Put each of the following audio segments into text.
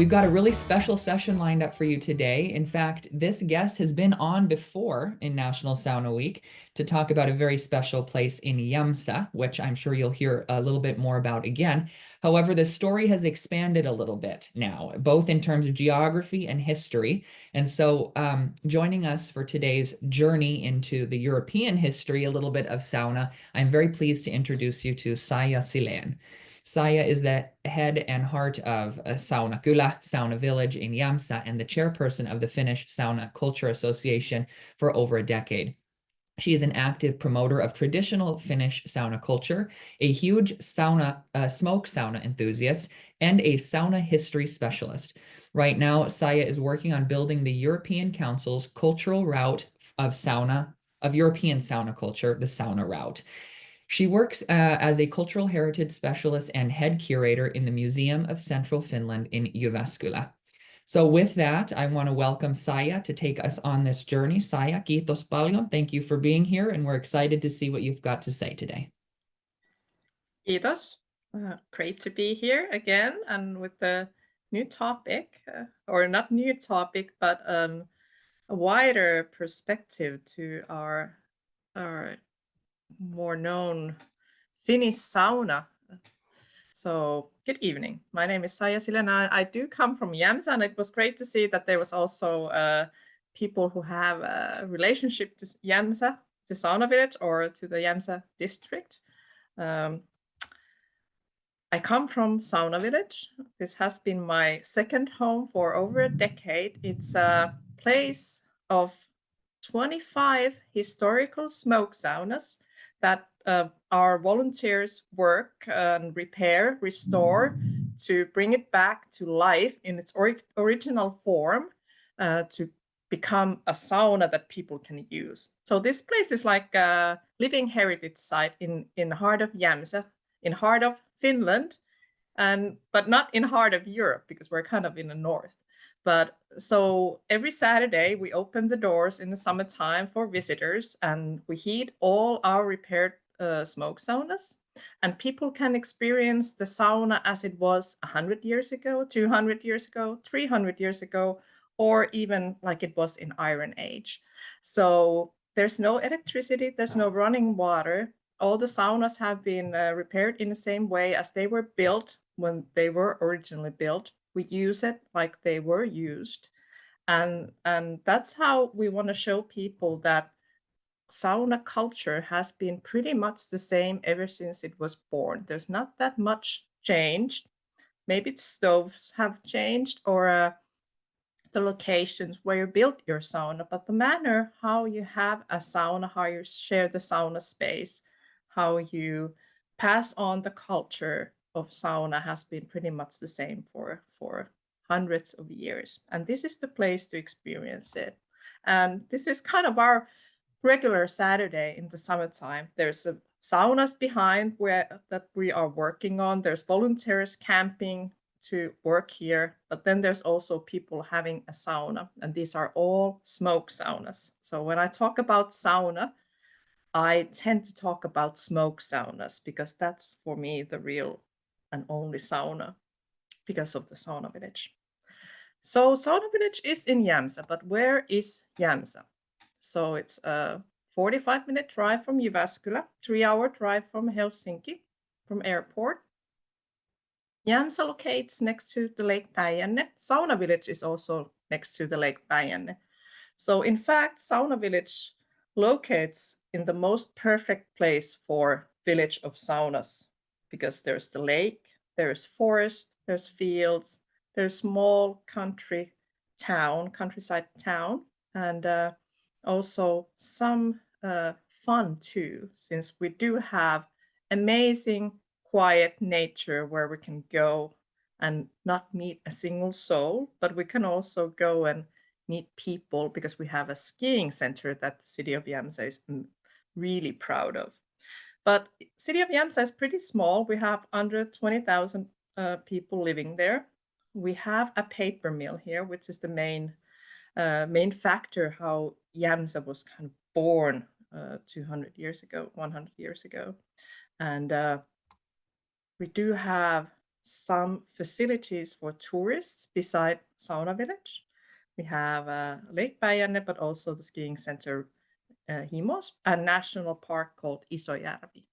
We've got a really special session lined up for you today. In fact, this guest has been on before in National Sauna Week to talk about a very special place in Jämsä, which I'm sure you'll hear a little bit more about again. However, the story has expanded a little bit now, both in terms of geography and history. And so joining us for today's journey into the European history, a little bit of sauna, I'm very pleased to introduce you to Saija Silen. Saija is the head and heart of Sauna Kylä, Sauna Village in Jämsä, and the chairperson of the Finnish Sauna Culture Association for over a decade. She is an active promoter of traditional Finnish sauna culture, a huge smoke sauna enthusiast, and a sauna history specialist. Right now, Saija is working on building the European Council's cultural route of European sauna culture, the Sauna Route. She works as a cultural heritage specialist and head curator in the Museum of Central Finland in Jyväskylä. So with that, I want to welcome Saija to take us on this journey. Saija, kiitos paljon. Thank you for being here, and we're excited to see what you've got to say today. Kiitos. Great to be here again and with the new topic, or not new topic, but a wider perspective to our more known Finnish sauna. So good evening. My name is Saija Silen. I do come from Jämsä, and it was great to see that there was also people who have a relationship to Jämsä, to Sauna Village, or to the Jämsä district. I come from Sauna Village. This has been my second home for over a decade. It's a place of 25 historical smoke saunas that our volunteers work and repair, restore to bring it back to life in its original form to become a sauna that people can use. So this place is like a living heritage site in the heart of Jämsä, in heart of Finland, but not in heart of Europe because we're kind of in the north. But so every Saturday we open the doors in the summertime for visitors, and we heat all our repaired smoke saunas, and people can experience the sauna as it was 100 years ago, 200 years ago, 300 years ago, or even like it was in Iron Age. So there's no electricity, there's no running water. All the saunas have been repaired in the same way as they were built when they were originally built. We use it like they were used. And that's how we want to show people that sauna culture has been pretty much the same ever since it was born. There's not that much changed. Maybe stoves have changed, or the locations where you built your sauna, but the manner how you have a sauna, how you share the sauna space, how you pass on the culture of sauna has been pretty much the same for hundreds of years. And this is the place to experience it. And this is kind of our regular Saturday in the summertime. There's a saunas behind that we are working on. There's volunteers camping to work here, but then there's also people having a sauna, and these are all smoke saunas. So when I talk about sauna, I tend to talk about smoke saunas because that's for me the real and only sauna because of the Sauna Village. So Sauna Village is in Jämsä, but where is Jämsä? So it's a 45-minute drive from Jyväskylä, 3-hour drive from Helsinki, from airport. Jämsä locates next to the Lake Päijänne. Sauna Village is also next to the Lake Päijänne. So in fact, Sauna Village locates in the most perfect place for village of saunas, because there's the lake, there's forest, there's fields, there's small countryside town, and also some fun too, since we do have amazing quiet nature where we can go and not meet a single soul, but we can also go and meet people because we have a skiing center that the city of Jämsä is really proud of. But city of Jämsä is pretty small. We have under 20,000 people living there. We have a paper mill here, which is the main factor how Jämsä was kind of born 200 years ago, 100 years ago. And we do have some facilities for tourists beside Sauna Village. We have Lake Päijänne, but also the skiing center Himos, a national park called Isojärvi.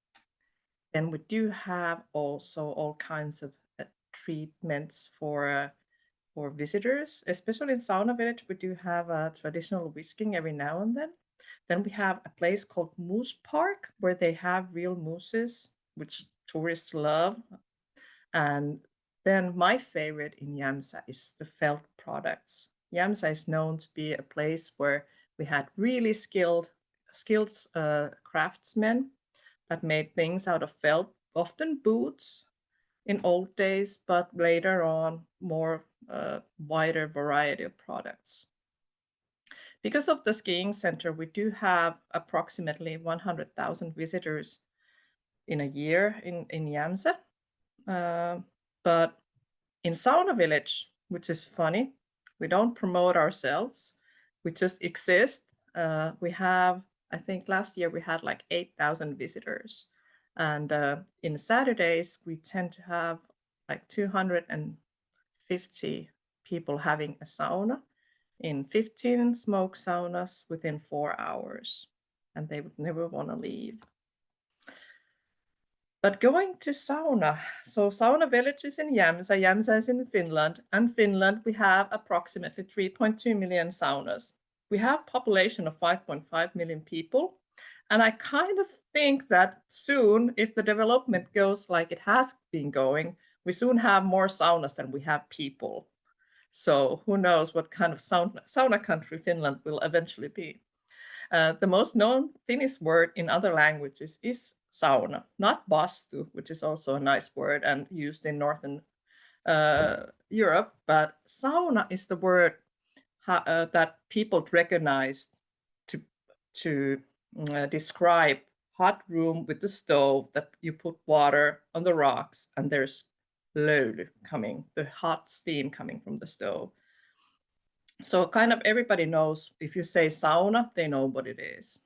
Then we do have also all kinds of treatments for visitors, especially in Sauna Village. We do have a traditional whisking every now and then. Then we have a place called Moose Park where they have real mooses, which tourists love. And then my favorite in Jämsä is the felt products. Jämsä is known to be a place where we had really skilled craftsmen that made things out of felt, often boots in old days, but later on more wider variety of products. Because of the skiing center, we do have approximately 100,000 visitors in a year in Jämsä. But in Sauna Village, which is funny, we don't promote ourselves. We just exist. We have, I think last year we had like 8,000 visitors. And in Saturdays, we tend to have like 250 people having a sauna in 15 smoke saunas within 4 hours. And they would never want to leave. But going to sauna, so Sauna Village is in Jämsä, Jämsä is in Finland, and Finland we have approximately 3.2 million saunas. We have a population of 5.5 million people, and I kind of think that soon, if the development goes like it has been going, we soon have more saunas than we have people. So who knows what kind of sauna country Finland will eventually be. The most known Finnish word in other languages is sauna, not bastu, which is also a nice word and used in Northern Europe, but sauna is the word that people recognize to describe hot room with the stove that you put water on the rocks and there's löyly coming, the hot steam coming from the stove. So kind of everybody knows, if you say sauna, they know what it is.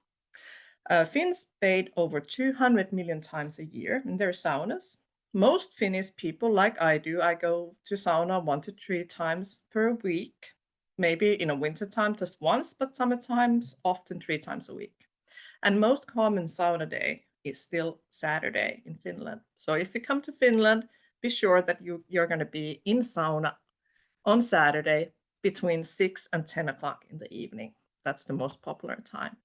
Finns bathe over 200 million times a year in their saunas. Most Finnish people, like I do, I go to sauna 1 to 3 times per week. Maybe in a winter time just once, but summertimes often 3 times a week. And most common sauna day is still Saturday in Finland. So if you come to Finland, be sure that you're going to be in sauna on Saturday between 6 and 10 o'clock in the evening. That's the most popular time.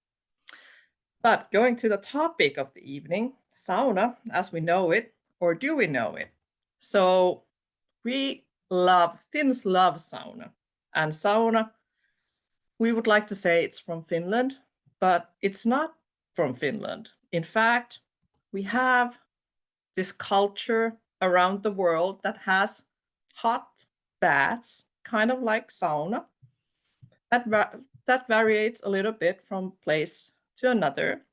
But going to the topic of the evening, sauna, as we know it, or do we know it? So Finns love sauna. And sauna, we would like to say it's from Finland, but it's not from Finland. In fact, we have this culture around the world that has hot baths, kind of like sauna. That varies a little bit from place to another.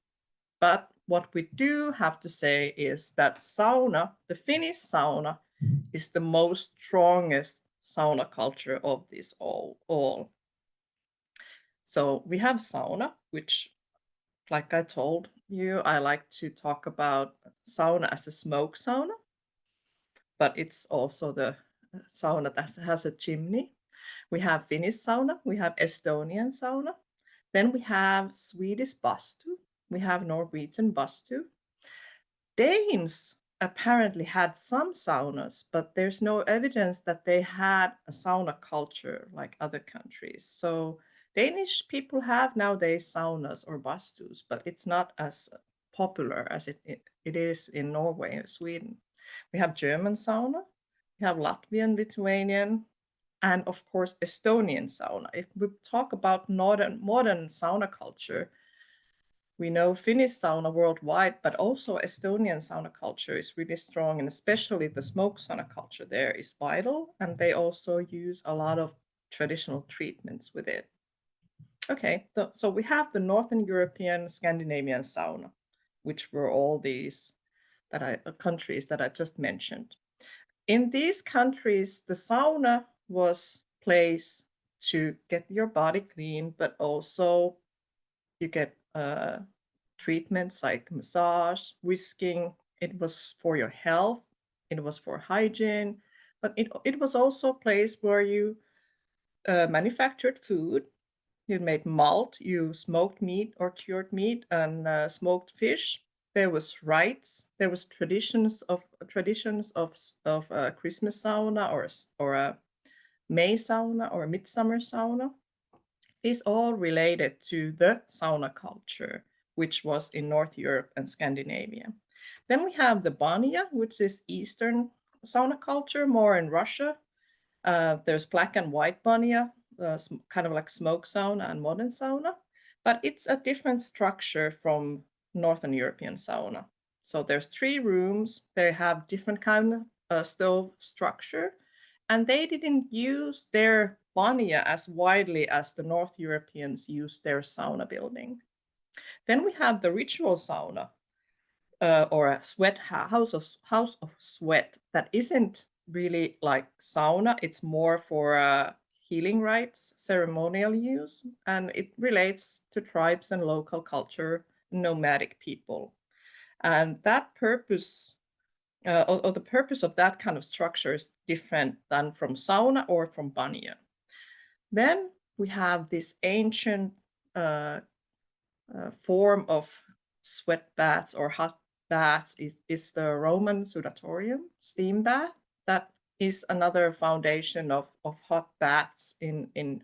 But what we do have to say is that sauna, the Finnish sauna, is the most strongest sauna culture of this all. So we have sauna, which, like I told you, I like to talk about sauna as a smoke sauna, but it's also the sauna that has a chimney. We have Finnish sauna, we have Estonian sauna, then we have Swedish bastu, we have Norwegian bastu. Danes apparently had some saunas, but there's no evidence that they had a sauna culture like other countries. So Danish people have nowadays saunas or bastus, but it's not as popular as it is in Norway or Sweden. We have German sauna, we have Latvian, Lithuanian, and of course Estonian sauna. If we talk about modern sauna culture, we know Finnish sauna worldwide, but also Estonian sauna culture is really strong, and especially the smoke sauna culture there is vital, and they also use a lot of traditional treatments with it. Okay, so we have the Northern European, Scandinavian sauna, which were all these countries that I just mentioned. In these countries, the sauna was place to get your body clean, but also you get treatments like massage, whisking. It was for your health. it was for hygiene, but it was also a place where you manufactured food. You made malt, you smoked meat or cured meat, and smoked fish. There was rites. There was traditions of Christmas sauna or a May sauna or a midsummer sauna. These all related to the sauna culture, which was in North Europe and Scandinavia. Then we have the banya, which is Eastern sauna culture, more in Russia. There's black and white banya, kind of like smoke sauna and modern sauna, but it's a different structure from Northern European sauna. So there's 3 rooms. They have different kind of stove structure, and they didn't use their banya as widely as the North Europeans used their sauna building. Then we have the ritual sauna, or a sweat house of sweat that isn't really like sauna. It's more for healing rites, ceremonial use, and it relates to tribes and local culture, nomadic people. And that purpose, or the purpose of that kind of structure is different than from sauna or from banya. Then we have this ancient form of sweat baths or hot baths is the Roman sudatorium, steam bath. That is another foundation of hot baths in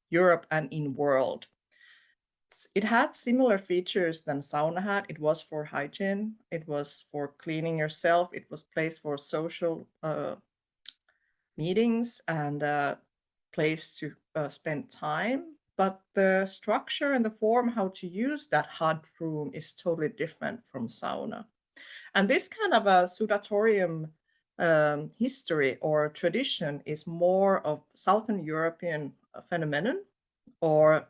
Europe and in world. It had similar features than sauna had. It was for hygiene. It was for cleaning yourself. It was place for social meetings and place to spend time. But the structure and the form how to use that hot room is totally different from sauna. And this kind of a sudatorium history or tradition is more of Southern European phenomenon, or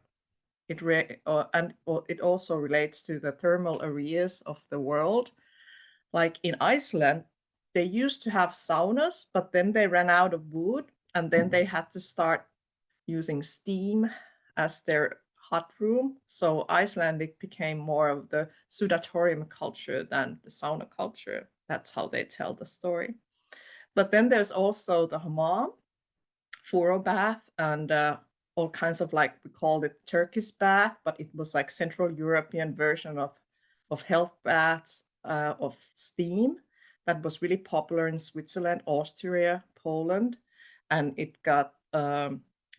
it also relates to the thermal areas of the world. Like in Iceland, they used to have saunas, but then they ran out of wood, and then they had to start using steam as their hot room. So Icelandic became more of the sudatorium culture than the sauna culture. That's how they tell the story. But then there's also the hammam, furo bath, and all kinds of, like, we called it Turkish bath, but it was like Central European version of health baths of steam that was really popular in Switzerland, Austria, Poland, and it got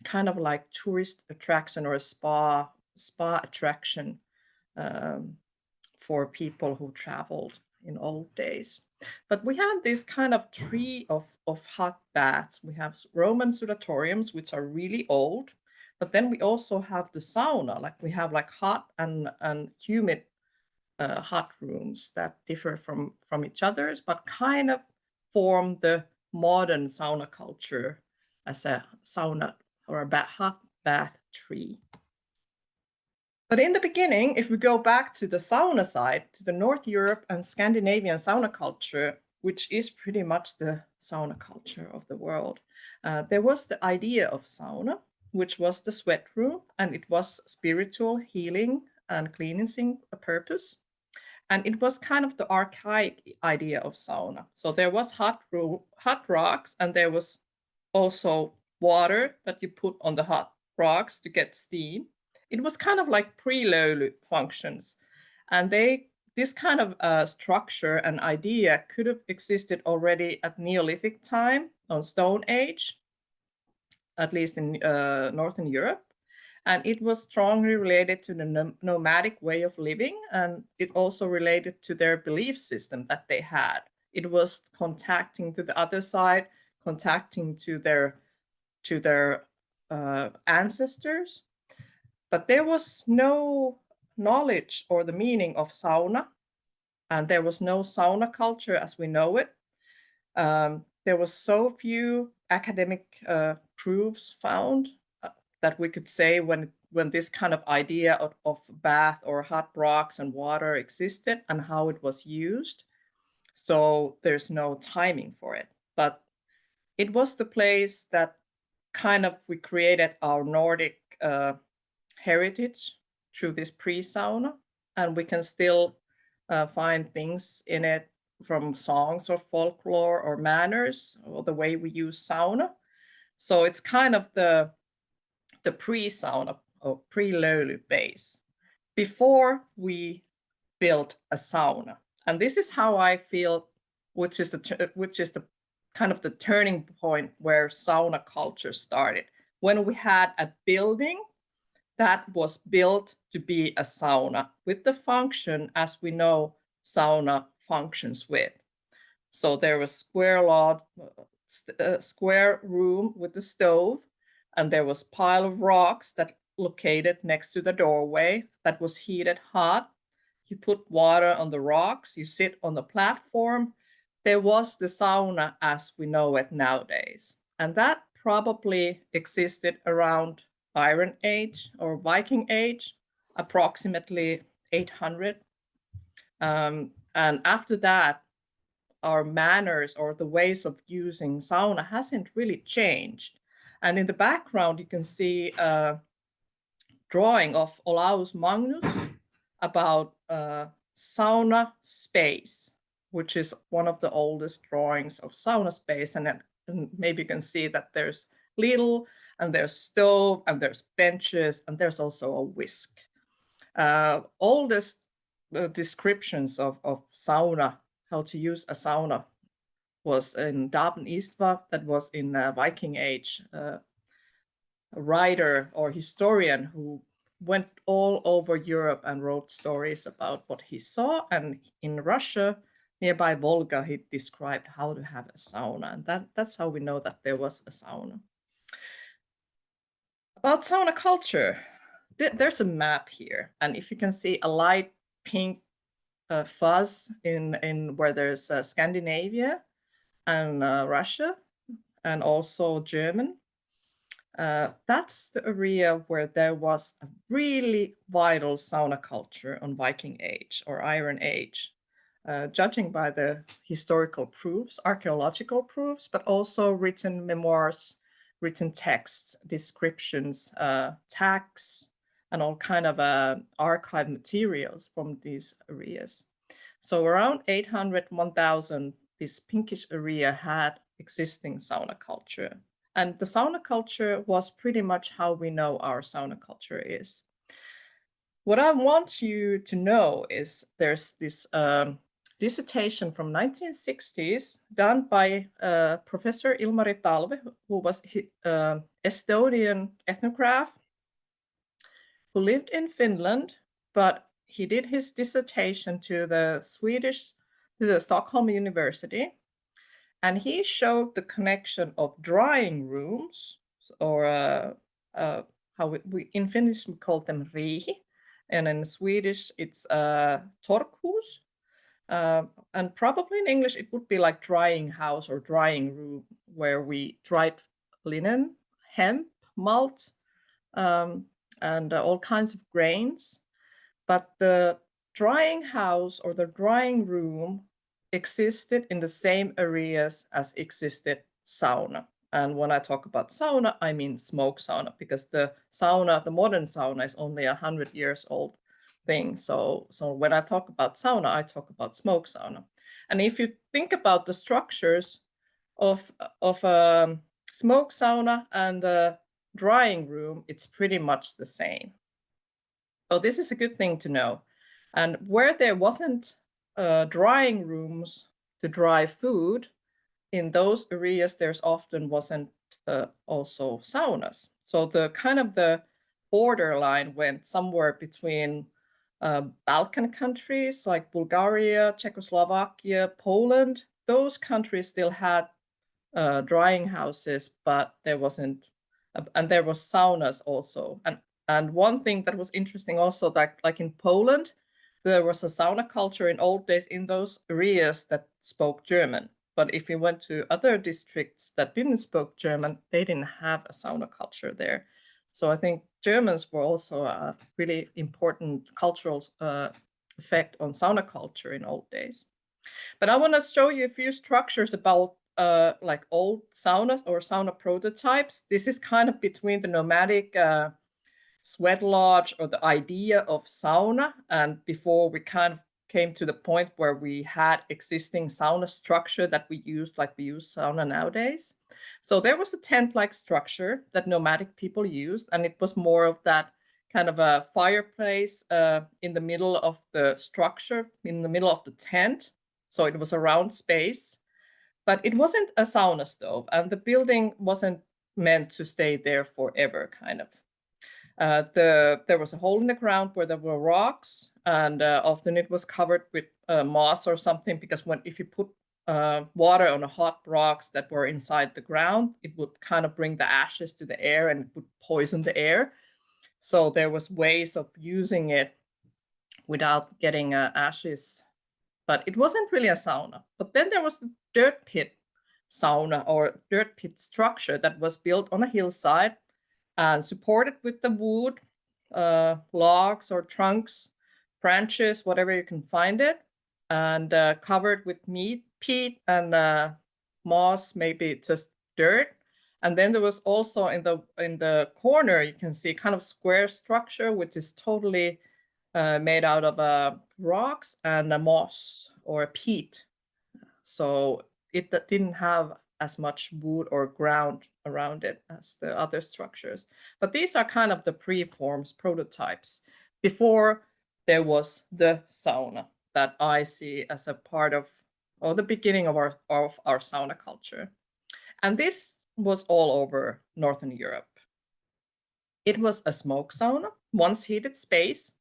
kind of like tourist attraction or a spa attraction for people who traveled in old days. But we have this kind of tree of hot baths. We have Roman sudatoriums, which are really old, but then we also have the sauna. Like we have like hot and humid hot rooms that differ from each other, but kind of form the modern sauna culture as a sauna or a hot bath tree. But in the beginning, if we go back to the sauna side, to the North Europe and Scandinavian sauna culture, which is pretty much the sauna culture of the world, there was the idea of sauna, which was the sweat room, and it was spiritual healing and cleansing purpose. And it was kind of the archaic idea of sauna. So there was hot rocks, and there was also water that you put on the hot rocks to get steam. It was kind of like prelude functions. And this kind of structure and idea could have existed already at Neolithic time, on Stone Age, at least in Northern Europe. And it was strongly related to the nomadic way of living, and it also related to their belief system that they had. It was contacting to the other side, contacting to their ancestors. But there was no knowledge or the meaning of sauna, and there was no sauna culture as we know it. There was so few academic proofs found that we could say when this kind of idea of bath or hot rocks and water existed and how it was used. So there's no timing for it. But it was the place that kind of we created our Nordic heritage through this pre-sauna, and we can still find things in it from songs or folklore or manners or the way we use sauna. So it's kind of the pre-sauna or pre-löyly base before we built a sauna. And this is how I feel, which is the kind of the turning point where sauna culture started. When we had a building that was built to be a sauna with the function as we know sauna functions with. So there was square room with the stove, and there was pile of rocks that located next to the doorway that was heated hot. You put water on the rocks, you sit on the platform. There was the sauna as we know it nowadays. And that probably existed around Iron Age or Viking Age, approximately 800. And after that, our manners or the ways of using sauna hasn't really changed. And in the background, you can see a drawing of Olaus Magnus about sauna space, which is one of the oldest drawings of sauna space. And maybe you can see that there's little, and there's stove, and there's benches, and there's also a whisk. Oldest descriptions of sauna, how to use a sauna, was in Daben Istva, that was in Viking Age. A writer or historian who went all over Europe and wrote stories about what he saw. And in Russia, nearby Volga, he described how to have a sauna. And that's how we know that there was a sauna. About sauna culture, there's a map here. And if you can see a light pink fuzz in where there's Scandinavia and Russia and also German, that's the area where there was a really vital sauna culture on Viking Age or Iron Age, judging by the historical proofs, archaeological proofs, but also written memoirs, written texts, descriptions, tags, and all kind of archive materials from these areas. So around 800, 1000, this pinkish area had existing sauna culture. And the sauna culture was pretty much how we know our sauna culture is. What I want you to know is there's this dissertation from 1960s done by Professor Ilmari Talve, who was Estonian ethnograph who lived in Finland, but he did his dissertation to the Stockholm University. And he showed the connection of drying rooms, or how we in Finnish we call them riihi, and in Swedish it's torkhus. And probably in English it would be like drying house or drying room, where we dried linen, hemp, malt, and all kinds of grains. But the drying house or the drying room existed in the same areas as existed sauna. And when I talk about sauna, I mean smoke sauna, because the modern sauna is only 100 years old thing. So when I talk about sauna, I talk about smoke sauna. And if you think about the structures of smoke sauna and a drying room, it's pretty much the same. So this is a good thing to know. And where there wasn't drying rooms to dry food, in those areas there's often wasn't also saunas. So the kind of the borderline went somewhere between Balkan countries like Bulgaria, Czechoslovakia, Poland. Those countries still had drying houses, but there wasn't, and there was saunas also. And one thing that was interesting also, that like in Poland, there was a sauna culture in old days in those areas that spoke German. But if you went to other districts that didn't speak German, they didn't have a sauna culture there. So I think Germans were also a really important cultural effect on sauna culture in old days. But I want to show you a few structures about like old saunas or sauna prototypes. This is kind of between the nomadic sweat lodge or the idea of sauna, and before we kind of came to the point where we had existing sauna structure that we used, like we use sauna nowadays. So there was a tent-like structure that nomadic people used, and it was more of that kind of a fireplace in the middle of the structure, in the middle of the tent. So it was a round space, but it wasn't a sauna stove, and the building wasn't meant to stay there forever, kind of. There was a hole in the ground where there were rocks, and often it was covered with moss or something, because if you put water on the hot rocks that were inside the ground, it would kind of bring the ashes to the air and it would poison the air. So there was ways of using it without getting ashes, but it wasn't really a sauna. But then there was the dirt pit sauna, or dirt pit structure, that was built on a hillside and supported with the wood, logs or trunks, branches, whatever you can find it, and covered with peat and moss, maybe just dirt. And then there was also in the corner, you can see kind of square structure, which is totally made out of rocks and moss or peat. So it didn't have as much wood or ground around it as the other structures. But these are kind of the preforms, prototypes, before there was the sauna that I see as a part of, or the beginning of our sauna culture. And this was all over Northern Europe. It was a smoke sauna, once heated space,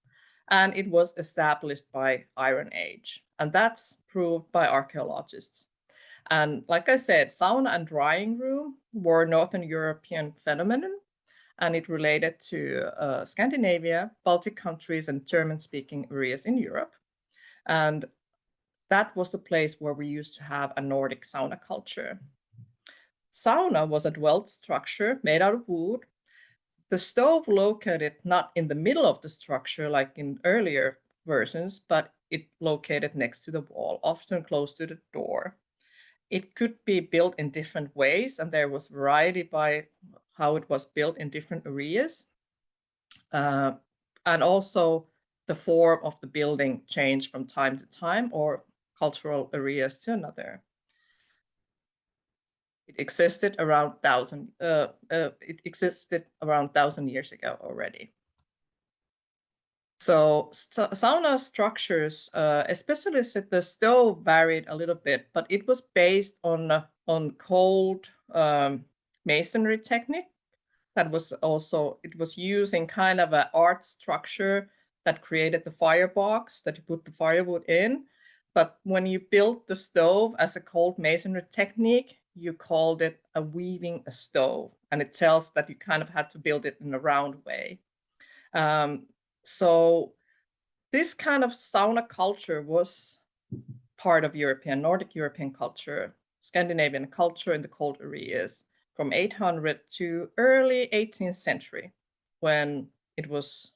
and it was established by Iron Age. And that's proved by archaeologists. And like I said, sauna and drying room were Northern European phenomenon, and it related to Scandinavia, Baltic countries, and German-speaking areas in Europe. And that was the place where we used to have a Nordic sauna culture. Sauna was a dwelt structure made out of wood. The stove located not in the middle of the structure like in earlier versions, but it located next to the wall, often close to the door. It could be built in different ways, and there was variety by how it was built in different areas. And also the form of the building changed from time to time, or cultural areas to another. It existed around 1,000 years ago already. So sauna structures, especially the stove, varied a little bit, but it was based on cold masonry technique. That was also, it was using kind of an art structure that created the firebox that you put the firewood in. But when you built the stove as a cold masonry technique, you called it a weaving a stove. And it tells that you kind of had to build it in a round way. So this kind of sauna culture was part of Nordic European culture, Scandinavian culture in the cold areas from 800 to early 18th century, when it was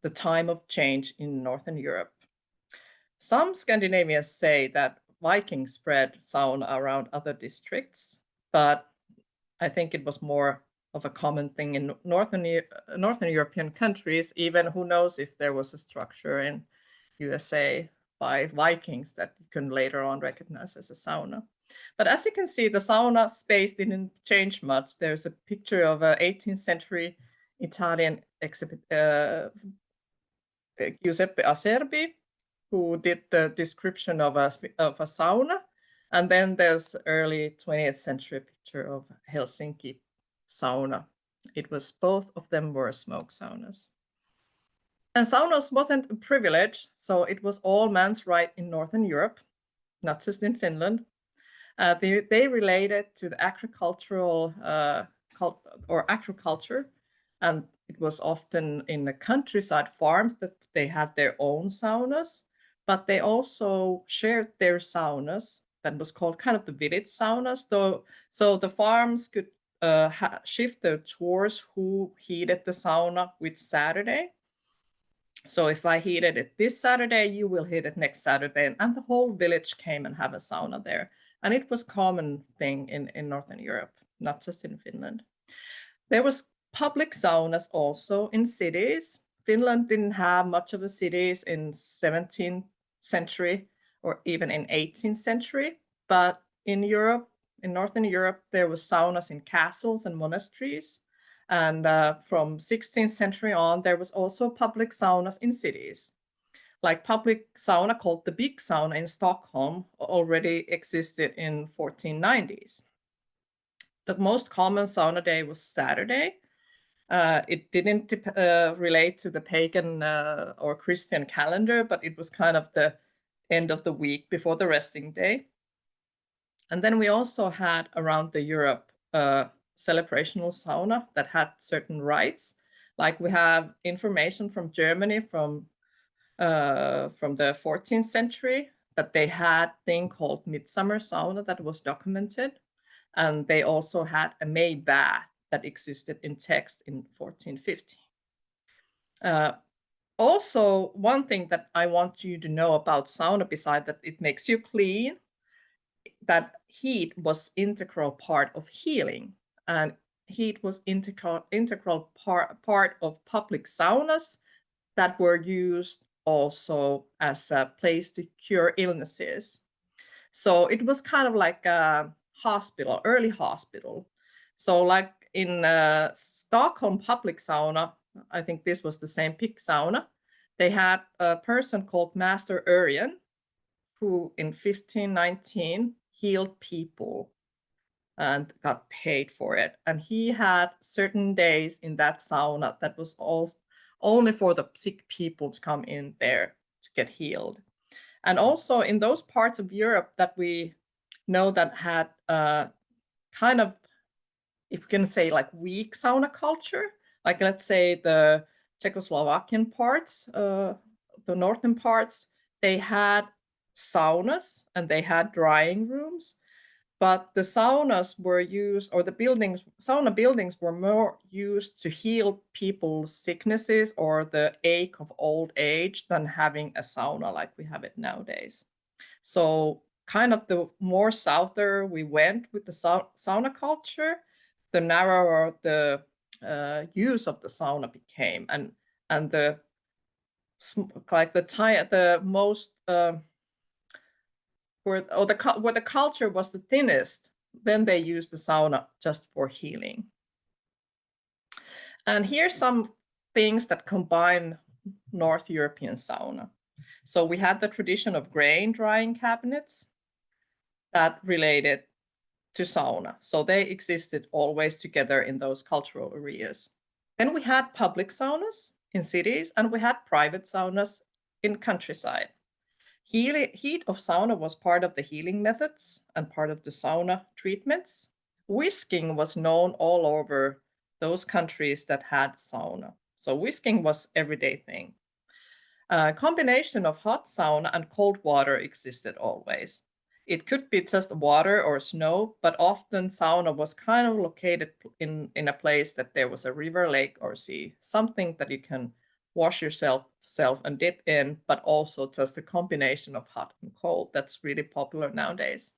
the time of change in Northern Europe. Some Scandinavians say that Vikings spread sauna around other districts, but I think it was more of a common thing in Northern European countries. Even who knows if there was a structure in USA by Vikings that you can later on recognize as a sauna. But as you can see, the sauna space didn't change much. There's a picture of an 18th century Italian Giuseppe Acerbi, who did the description of a sauna. And then there's early 20th century picture of Helsinki sauna. It was, both of them were smoke saunas. And saunas wasn't a privilege, so it was all man's right in Northern Europe, not just in Finland. They related to the agricultural agriculture, and it was often in the countryside farms that they had their own saunas, but they also shared their saunas. That was called kind of the village saunas, though. So the farms could shift their chores, who heated the sauna which Saturday. So if I heated it this Saturday, you will heat it next Saturday, and the whole village came and have a sauna there. And it was a common thing in Northern Europe, not just in Finland. There was public saunas also in cities. Finland didn't have much of a cities in 17th century or even in 18th century. But in Europe, in Northern Europe, there was saunas in castles and monasteries. And from 16th century on, there was also public saunas in cities. Like public sauna called the Big Sauna in Stockholm already existed in 1490s. The most common sauna day was Saturday. It didn't relate to the pagan or Christian calendar, but it was kind of the end of the week before the resting day. And then we also had around the Europe celebrational sauna that had certain rites. Like we have information from Germany from the 14th century that they had a thing called midsummer sauna that was documented. And they also had a May bath that existed in text in 1450. Also, one thing that I want you to know about sauna, besides that it makes you clean, that heat was integral part of healing, and heat was integral part of public saunas that were used also as a place to cure illnesses. So it was kind of like a hospital, early hospital. So like in Stockholm public sauna, I think this was the same big sauna, they had a person called Master Örjan, who in 1519 healed people and got paid for it. And he had certain days in that sauna that was only for the sick people to come in there to get healed. And also in those parts of Europe that we know that had kind of, if we can say, like weak sauna culture, like let's say the Czechoslovakian parts, the northern parts, they had saunas and they had drying rooms, but the saunas were used, or the sauna buildings were more used to heal people's sicknesses or the ache of old age than having a sauna like we have it nowadays. So kind of the more souther we went with the sauna culture, the narrower the use of the sauna became, and the like the most where the culture was the thinnest, then they used the sauna just for healing. And here's some things that combine North European sauna. So we had the tradition of grain drying cabinets that related to sauna. So they existed always together in those cultural areas. Then we had public saunas in cities, and we had private saunas in countryside. Heat of sauna was part of the healing methods and part of the sauna treatments. Whisking was known all over those countries that had sauna. So whisking was everyday thing. A combination of hot sauna and cold water existed always. It could be just water or snow, but often sauna was kind of located in a place that there was a river, lake, or sea, something that you can wash yourself and dip in, but also just a combination of hot and cold. That's really popular nowadays.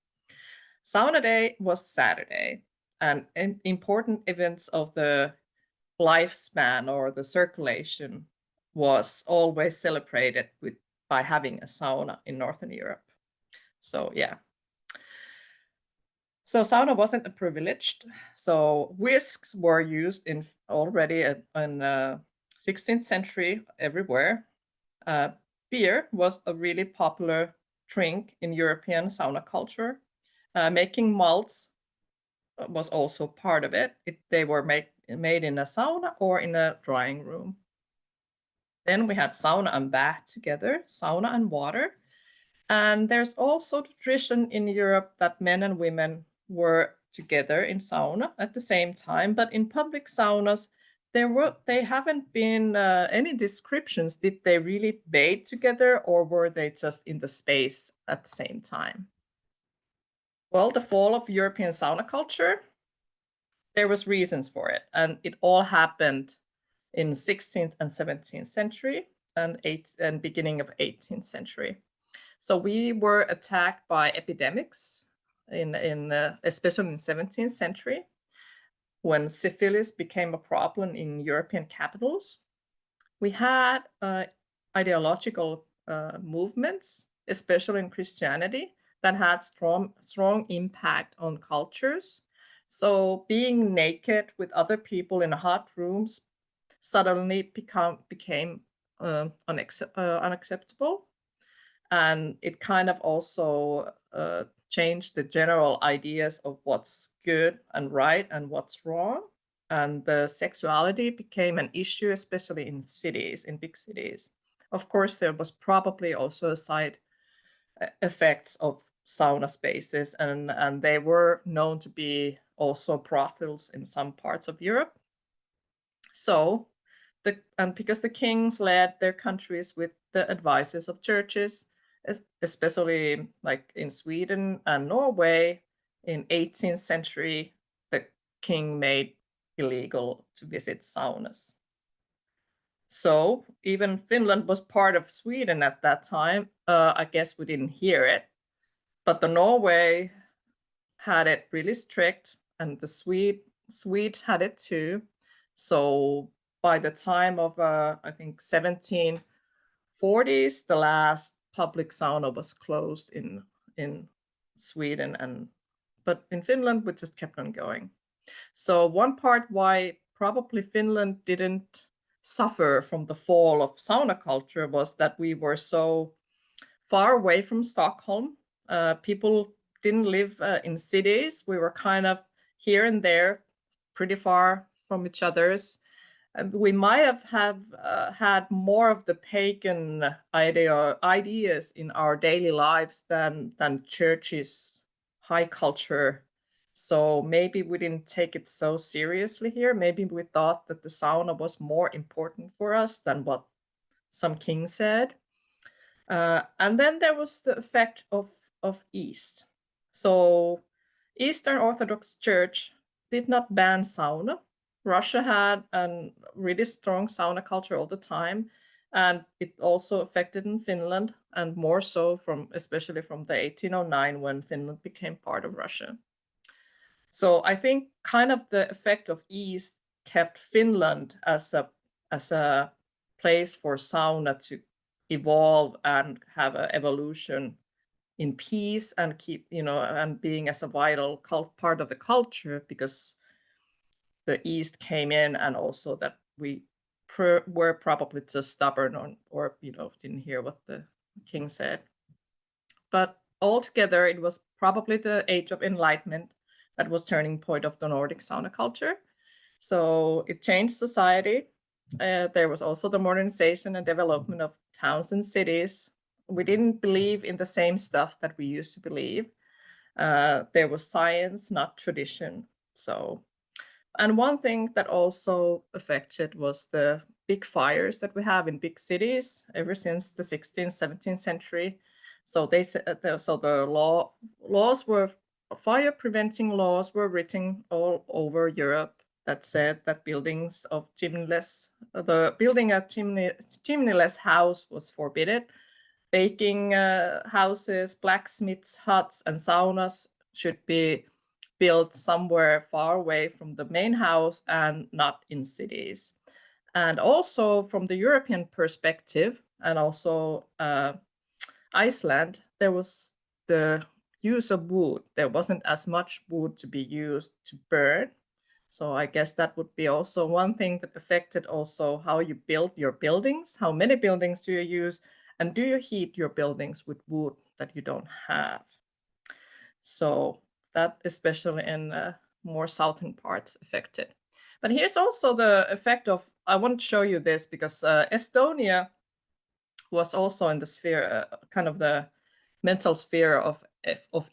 Sauna day was Saturday, and important events of the lifespan or the circulation was always celebrated by having a sauna in Northern Europe. So yeah. So sauna wasn't a privileged. So whisks were used already in 16th century everywhere. Beer was a really popular drink in European sauna culture. Making malts was also part of it. They were made in a sauna or in a drying room. Then we had sauna and bath together, sauna and water. And there's also tradition in Europe that men and women were together in sauna at the same time, but in public saunas, they haven't been any descriptions. Did they really bathe together, or were they just in the space at the same time? Well, the fall of European sauna culture, there was reasons for it, and it all happened in 16th and 17th century and beginning of 18th century. So we were attacked by epidemics especially in 17th century, when syphilis became a problem in European capitals. We had ideological movements especially in Christianity, that had strong impact on cultures. So being naked with other people in hot rooms suddenly became unacceptable. And it kind of also changed the general ideas of what's good and right and what's wrong. And the sexuality became an issue, especially in cities, in big cities. Of course, there was probably also a side effects of sauna spaces, and they were known to be also brothels in some parts of Europe. So, and because the kings led their countries with the advices of churches, especially like in Sweden and Norway, in 18th century, the king made illegal to visit saunas. So even Finland was part of Sweden at that time. I guess we didn't hear it, but the Norway had it really strict, and the Swedes had it too. So by the time of I think 1740s, the last public sauna was closed in Sweden, but in Finland we just kept on going. So one part why probably Finland didn't suffer from the fall of sauna culture was that we were so far away from Stockholm. People didn't live in cities. We were kind of here and there, pretty far from each other's. We might have had more of the pagan ideas in our daily lives than churches' high culture. So maybe we didn't take it so seriously here. Maybe we thought that the sauna was more important for us than what some king said. And then there was the effect of East. So Eastern Orthodox Church did not ban sauna. Russia had a really strong sauna culture all the time, and it also affected in Finland, and more so especially from the 1809 when Finland became part of Russia. So I think kind of the effect of East kept Finland as a place for sauna to evolve and have an evolution in peace and keep, and being as a vital part of the culture, because the East came in, and also that we were probably just stubborn or didn't hear what the king said. But altogether, it was probably the Age of Enlightenment that was turning point of the Nordic sauna culture. So it changed society. There was also the modernization and development of towns and cities. We didn't believe in the same stuff that we used to believe. There was science, not tradition. And one thing that also affected was the big fires that we have in big cities ever since the 16th, 17th century. So the laws were fire preventing laws were written all over Europe that said that building a chimneyless house was forbidden. Baking houses, blacksmiths' huts, and saunas should be built somewhere far away from the main house and not in cities. And also from the European perspective, and also Iceland, there was the use of wood. There wasn't as much wood to be used to burn. So I guess that would be also one thing that affected also how you build your buildings. How many buildings do you use? And do you heat your buildings with wood that you don't have? So that especially in more southern parts affected. But here's also the effect of, I want to show you this because Estonia was also in the sphere, kind of the mental sphere of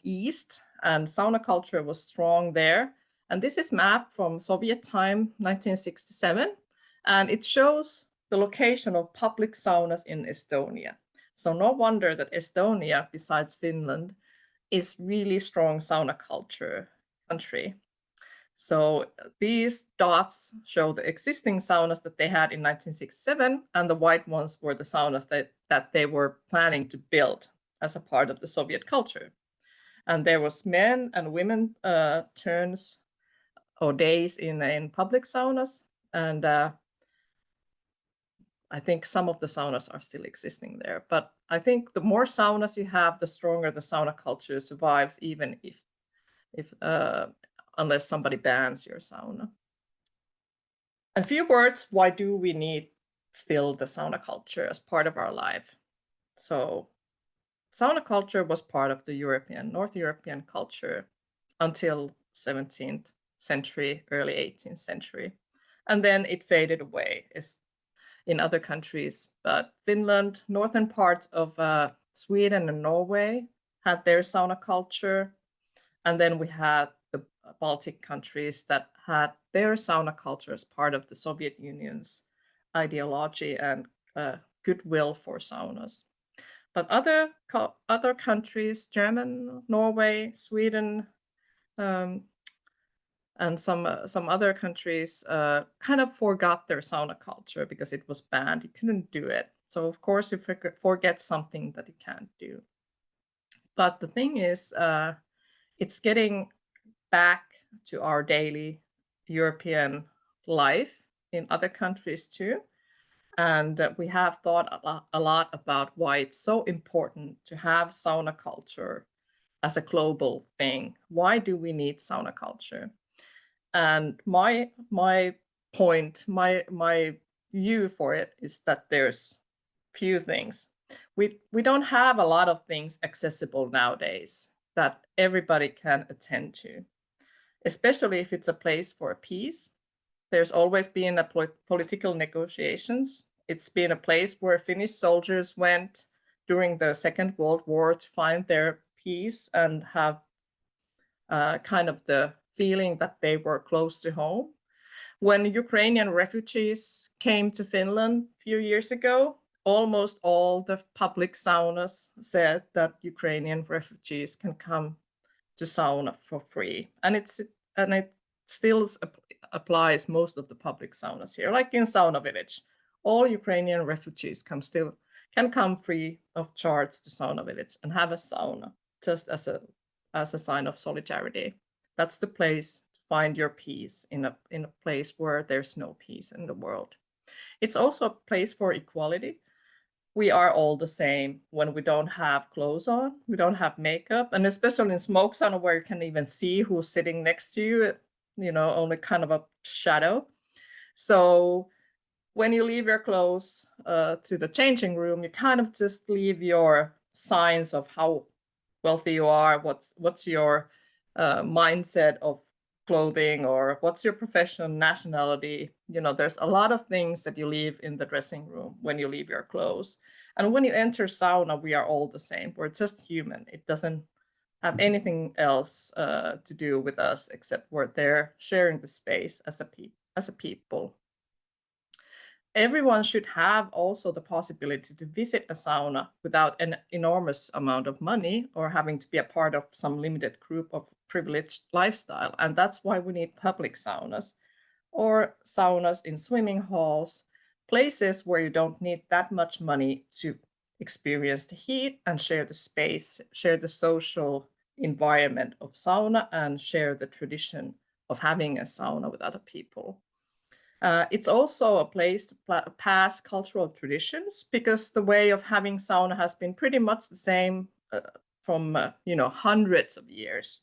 East, and sauna culture was strong there. And this is map from Soviet time, 1967, and it shows the location of public saunas in Estonia. So no wonder that Estonia, besides Finland, is really strong sauna culture country. So these dots show the existing saunas that they had in 1967, and the white ones were the saunas that they were planning to build as a part of the Soviet culture. And there was men and women turns or days in public saunas. And I think some of the saunas are still existing there. But I think the more saunas you have, the stronger the sauna culture survives, even if unless somebody bans your sauna. A few words, why do we need still the sauna culture as part of our life? So sauna culture was part of the North European culture until 17th century, early 18th century. And then it faded away in other countries. But Finland, northern parts of Sweden and Norway had their sauna culture. And then we had the Baltic countries that had their sauna culture as part of the Soviet Union's ideology and goodwill for saunas. But other countries, Germany, Norway, Sweden, and some other countries kind of forgot their sauna culture because it was banned. You couldn't do it. So of course you forget something that you can't do. But the thing is, it's getting back to our daily European life in other countries too. And we have thought a lot about why it's so important to have sauna culture as a global thing. Why do we need sauna culture? And my point, my view for it is that there's few things. We don't have a lot of things accessible nowadays that everybody can attend to, especially if it's a place for peace. There's always been a political negotiations. It's been a place where Finnish soldiers went during the Second World War to find their peace and have kind of the feeling that they were close to home. When Ukrainian refugees came to Finland a few years ago, almost all the public saunas said that Ukrainian refugees can come to sauna for free. And it still applies most of the public saunas here, like in Sauna Village. All Ukrainian refugees can come free of charge to Sauna Village and have a sauna, just as a sign of solidarity. That's the place to find your peace in a place where there's no peace in the world. It's also a place for equality. We are all the same when we don't have clothes on, we don't have makeup, and especially in smoke sauna where you can even see who's sitting next to you, only kind of a shadow. So when you leave your clothes to the changing room, you kind of just leave your signs of how wealthy you are, what's your mindset of clothing, or what's your professional nationality. There's a lot of things that you leave in the dressing room when you leave your clothes. And when you enter sauna, we are all the same. We're just human. It doesn't have anything else to do with us except we're there sharing the space as a people. Everyone should have also the possibility to visit a sauna without an enormous amount of money or having to be a part of some limited group of privileged lifestyle. And that's why we need public saunas or saunas in swimming halls, places where you don't need that much money to experience the heat and share the space, share the social environment of sauna, and share the tradition of having a sauna with other people. It's also a place to pass cultural traditions, because the way of having sauna has been pretty much the same from hundreds of years.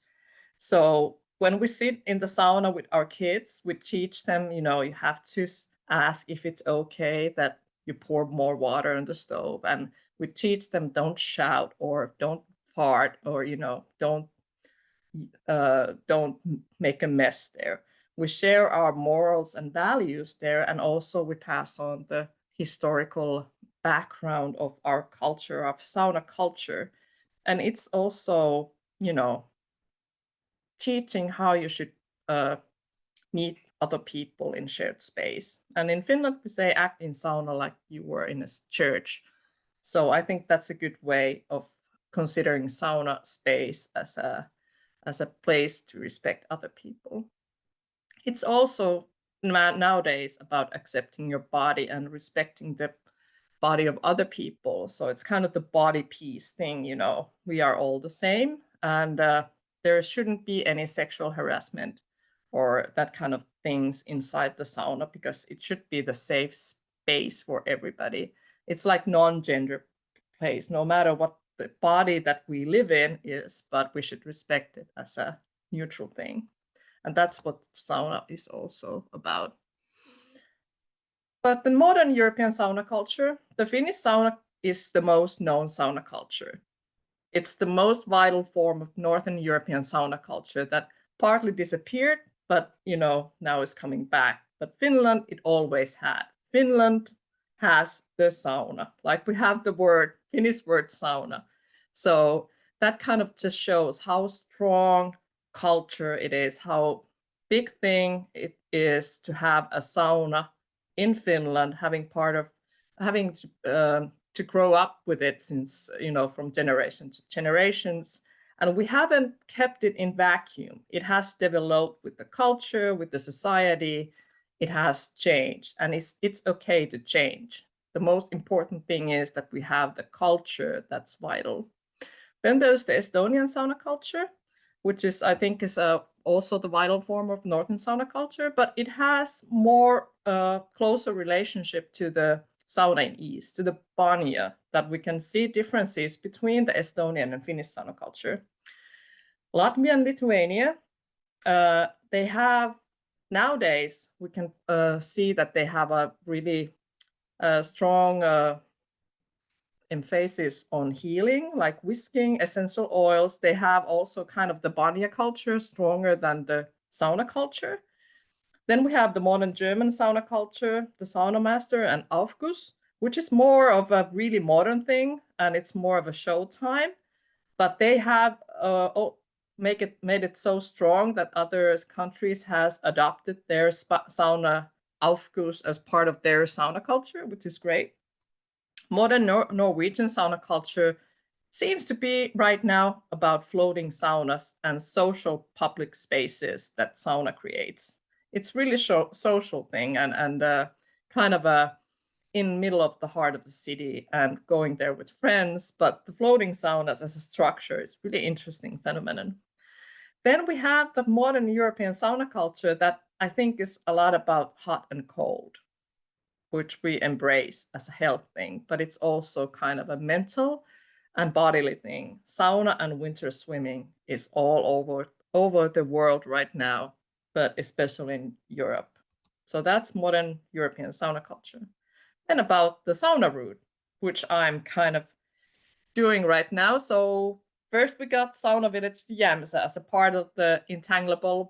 So when we sit in the sauna with our kids, we teach them, you have to ask if it's okay that you pour more water on the stove, and we teach them don't shout or don't fart or don't make a mess there. We share our morals and values there, and also we pass on the historical background of our culture, of sauna culture. And it's also, teaching how you should meet other people in shared space. And in Finland, we say act in sauna like you were in a church. So I think that's a good way of considering sauna space as a place to respect other people. It's also nowadays about accepting your body and respecting the body of other people. So it's kind of the body peace thing, we are all the same, and there shouldn't be any sexual harassment or that kind of things inside the sauna, because it should be the safe space for everybody. It's like non-gender place, no matter what the body that we live in is, but we should respect it as a neutral thing. And that's what sauna is also about. But the modern European sauna culture, the Finnish sauna is the most known sauna culture. It's the most vital form of Northern European sauna culture that partly disappeared, but now is coming back. But Finland, it always had. Finland has the sauna, like we have the Finnish word sauna. So that kind of just shows how strong culture it is, how big thing it is to have a sauna in Finland, having to grow up with it since, from generation to generations. And we haven't kept it in vacuum. It has developed with the culture, with the society. It has changed, and it's okay to change. The most important thing is that we have the culture that's vital. Then there's the Estonian sauna culture, which I think is also the vital form of Northern sauna culture, but it has more closer relationship to the sauna in East, to the Banya, that we can see differences between the Estonian and Finnish sauna culture. Latvia and Lithuania, they have, nowadays, we can see that they have a really strong emphasis on healing, like whisking, essential oils. They have also kind of the Banya culture stronger than the sauna culture. Then we have the modern German sauna culture, the sauna master and Aufguss, which is more of a really modern thing, and it's more of a show time. But they have made it so strong that other countries has adopted their sauna Aufguss as part of their sauna culture, which is great. Modern Norwegian sauna culture seems to be right now about floating saunas and social public spaces that sauna creates. It's really a social thing and kind of in middle of the heart of the city and going there with friends. But the floating saunas as a structure is really interesting phenomenon. Then we have the modern European sauna culture that I think is a lot about hot and cold, which we embrace as a health thing, but it's also kind of a mental and bodily thing. Sauna and winter swimming is all over the world right now, but especially in Europe. So that's modern European sauna culture. And about the Sauna Route, which I'm kind of doing right now. So first we got Sauna Village to Jämsä as a part of the intangible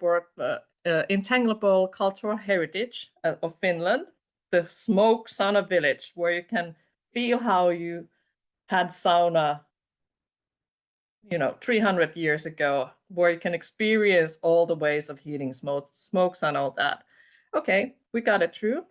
cultural heritage of Finland, the smoke sauna village, where you can feel how you had sauna 300 years ago, where you can experience all the ways of heating smokes and all that. Okay, we got it through.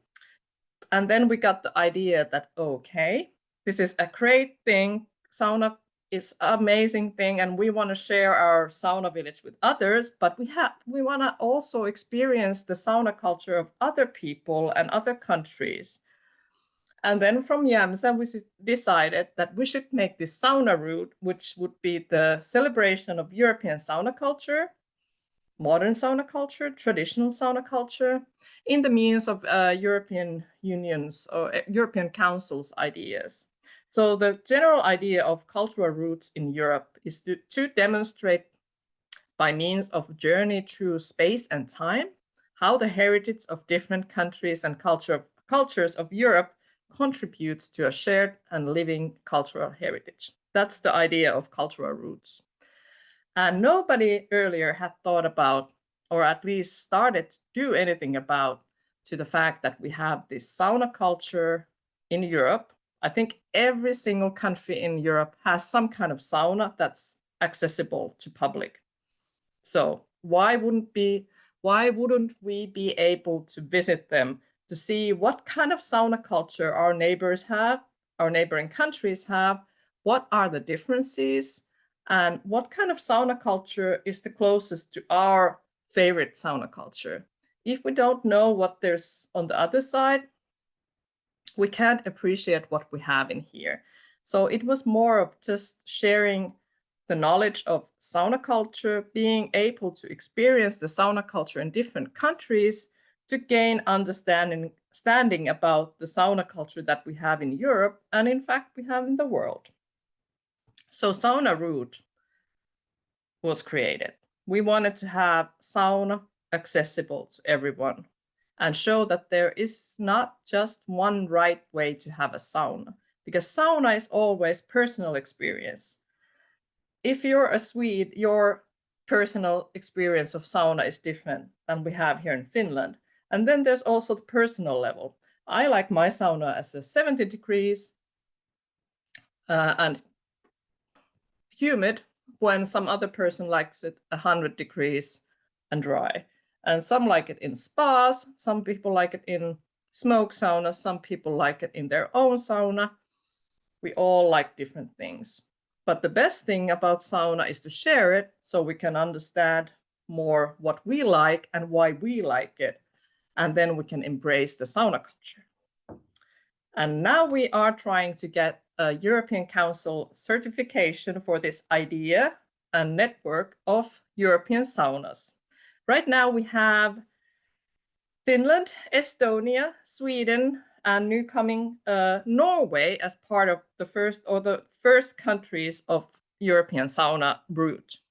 And then we got the idea that, okay, this is a great thing. Sauna is an amazing thing, and we want to share our sauna village with others, but we want to also experience the sauna culture of other people and other countries. And then from Jämsä, we decided that we should make this Sauna Route, which would be the celebration of European sauna culture, modern sauna culture, traditional sauna culture, in the means of European Union's or European Council's ideas. So the general idea of cultural routes in Europe is to demonstrate by means of journey through space and time how the heritage of different countries and cultures of Europe contributes to a shared and living cultural heritage. That's the idea of cultural routes. And nobody earlier had thought about, or at least started to do anything about, to the fact that we have this sauna culture in Europe. I think every single country in Europe has some kind of sauna that's accessible to public. So why wouldn't we be able to visit them to see what kind of sauna culture our neighbors have, our neighboring countries have, what are the differences, and what kind of sauna culture is the closest to our favorite sauna culture. If we don't know what there's on the other side, we can't appreciate what we have in here. So it was more of just sharing the knowledge of sauna culture, being able to experience the sauna culture in different countries to gain understanding understanding about the sauna culture that we have in Europe, and in fact we have in the world. So Sauna Route was created. We wanted to have sauna accessible to everyone and show that there is not just one right way to have a sauna, because sauna is always personal experience. If you're a Swede, your personal experience of sauna is different than we have here in Finland. And then there's also the personal level. I like my sauna as a 70 degrees and humid, when some other person likes it 100 degrees and dry. And some like it in spas, some people like it in smoke saunas, some people like it in their own sauna. We all like different things. But the best thing about sauna is to share it so we can understand more what we like and why we like it. And then we can embrace the sauna culture. And now we are trying to get a European Council certification for this idea and network of European saunas. Right now we have Finland, Estonia, Sweden, and new coming Norway as part of the first countries of European Sauna Route.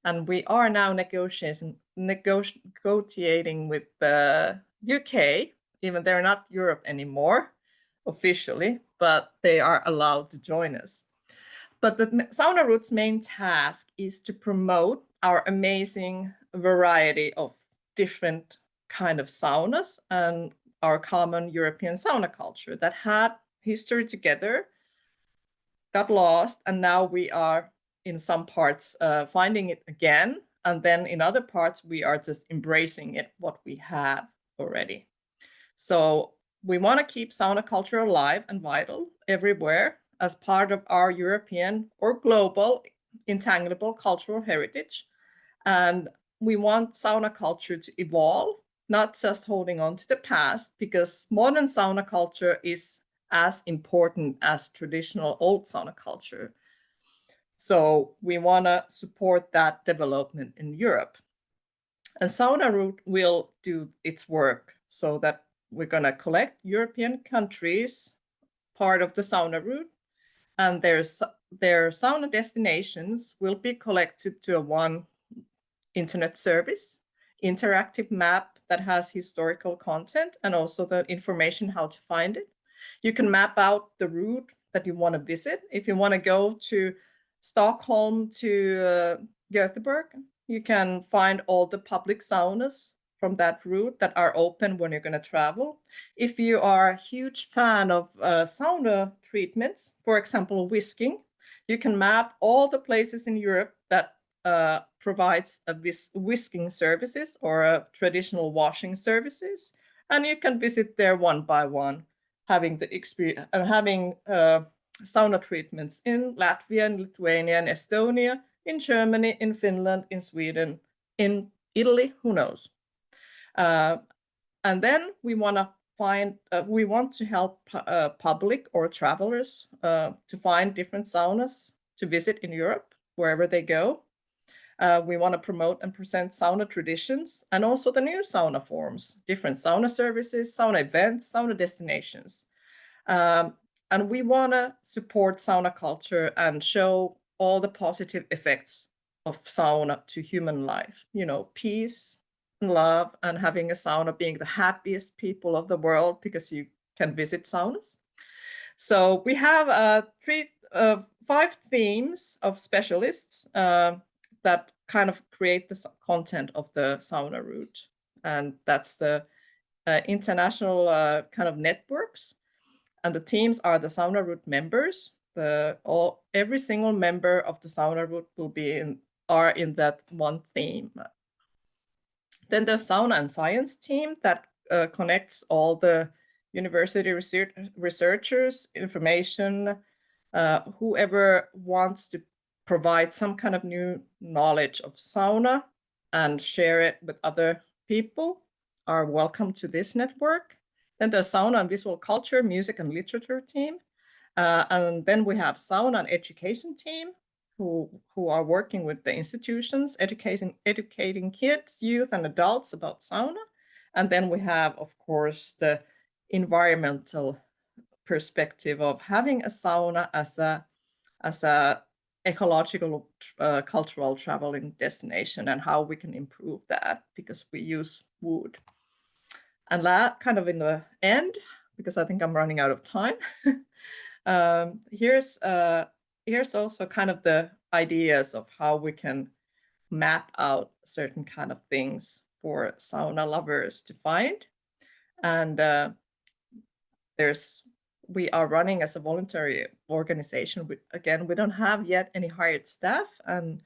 And we are now negotiating with the UK, even they're not Europe anymore officially, but they are allowed to join us. But the Sauna Route's main task is to promote our amazing variety of different kind of saunas and our common European sauna culture that had history together, got lost, and now we are in some parts finding it again. And then in other parts, we are just embracing it, what we have already. So we want to keep sauna culture alive and vital everywhere as part of our European or global intangible cultural heritage. And we want sauna culture to evolve, not just holding on to the past, because modern sauna culture is as important as traditional old sauna culture. So we want to support that development in Europe. And Sauna Route will do its work so that we're going to collect European countries, part of the Sauna Route, and their sauna destinations will be collected to one internet service, interactive map that has historical content and also the information how to find it. You can map out the route that you want to visit. If you want to go to Stockholm to Gothenburg, you can find all the public saunas from that route that are open when you're going to travel. If you are a huge fan of sauna treatments, for example, whisking, you can map all the places in Europe that provides a whisking services or traditional washing services, and you can visit there one by one, having the experience having sauna treatments in Latvia, in Lithuania, and Estonia, in Germany, in Finland, in Sweden, in Italy, who knows? And then we want to help public or travelers to find different saunas to visit in Europe, wherever they go. We want to promote and present sauna traditions and also the new sauna forms, different sauna services, sauna events, sauna destinations. And we want to support sauna culture and show all the positive effects of sauna to human life, peace and love, and having a sauna being the happiest people of the world because you can visit saunas. So we have 5 themes of specialists that kind of create the content of the Sauna Route. And that's the international kind of networks. And the teams are the Sauna Route members. Every single member of the Sauna Route are in that one theme. Then the Sauna and Science team that connects all the university researchers, information, whoever wants to provide some kind of new knowledge of sauna and share it with other people are welcome to this network. Then the Sauna and Visual Culture, Music and Literature team. And then we have Sauna and Education team who are working with the institutions, educating kids, youth and adults about sauna. And then we have, of course, the environmental perspective of having a sauna as a ecological cultural traveling destination, and how we can improve that because we use wood. And that kind of in the end, because I think I'm running out of time, here's also kind of the ideas of how we can map out certain kind of things for sauna lovers to find. And we are running as a voluntary organization. Again, we don't have yet any hired staff, and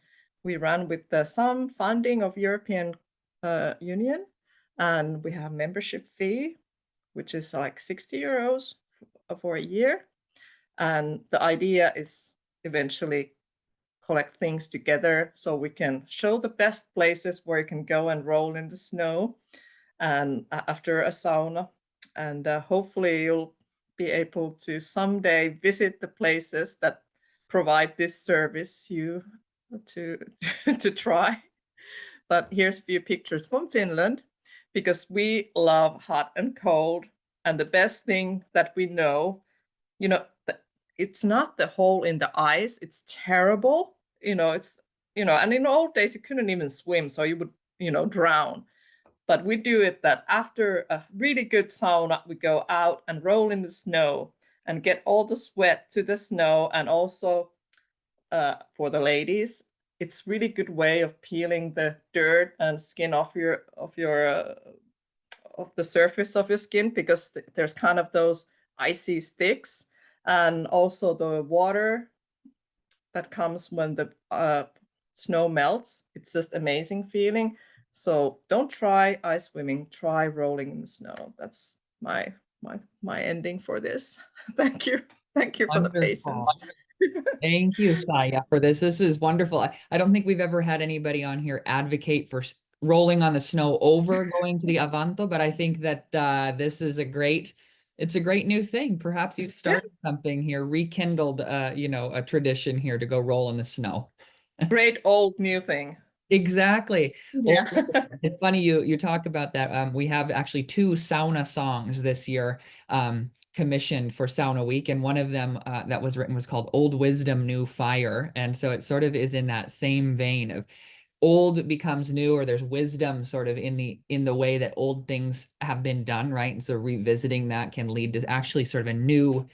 we run with some funding of European Union, and we have membership fee, which is like 60 euros for a year. And the idea is eventually collect things together so we can show the best places where you can go and roll in the snow and after a sauna. And hopefully you'll be able to someday visit the places that provide this service you to try. But here's a few pictures from Finland, because we love hot and cold. And the best thing that we know, it's not the hole in the ice. It's terrible. And in old days you couldn't even swim, so you would, drown. But we do it that after a really good sauna, we go out and roll in the snow and get all the sweat to the snow. And also for the ladies, it's really good way of peeling the dirt and skin off the surface of your skin, because there's kind of those icy sticks, and also the water that comes when the snow melts. It's just amazing feeling. So don't try ice swimming, try rolling in the snow. That's my ending for this. Thank you for the patience. Thank you, Saija, for this. This is wonderful. I don't think we've ever had anybody on here advocate for rolling on the snow over going to the Avanto, but I think that this is it's a great new thing. Perhaps you've started something here, rekindled, a tradition here to go roll in the snow. Great old new thing. Exactly. Yeah. It's funny you talk about that. We have actually 2 sauna songs this year commissioned for Sauna Week, and one of them that was written was called Old Wisdom, New Fire. And so it sort of is in that same vein of old becomes new, or there's wisdom sort of in the way that old things have been done, right? And so revisiting that can lead to actually sort of a new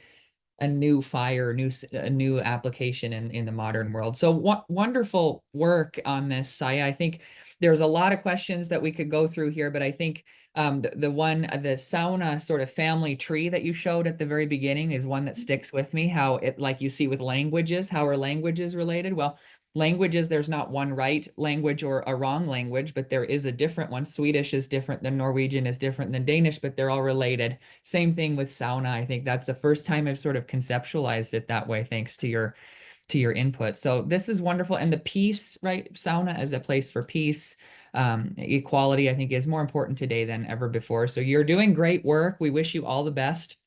fire, a new application in the modern world. So wonderful work on this, Saija. I think there's a lot of questions that we could go through here, but I think the sauna sort of family tree that you showed at the very beginning is one that sticks with me. How it, like you see with languages, how are languages related? Well, languages, there's not one right language or a wrong language, but there is a different one. Swedish is different than Norwegian, is different than Danish, but they're all related. Same thing with sauna. I think that's the first time I've sort of conceptualized it that way, thanks to your input. So this is wonderful. And the peace, right? Sauna as a place for peace, equality, I think is more important today than ever before. So you're doing great work. We wish you all the best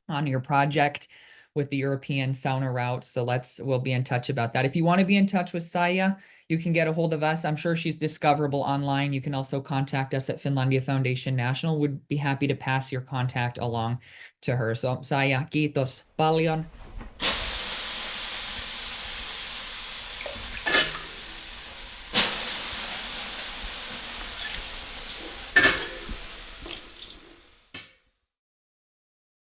on your project with the European Sauna Route. So we'll be in touch about that. If you want to be in touch with Saija, you can get a hold of us. I'm sure she's discoverable online. You can also contact us at Finlandia Foundation National. Would be happy to pass your contact along to her. So Saija, kiitos paljon.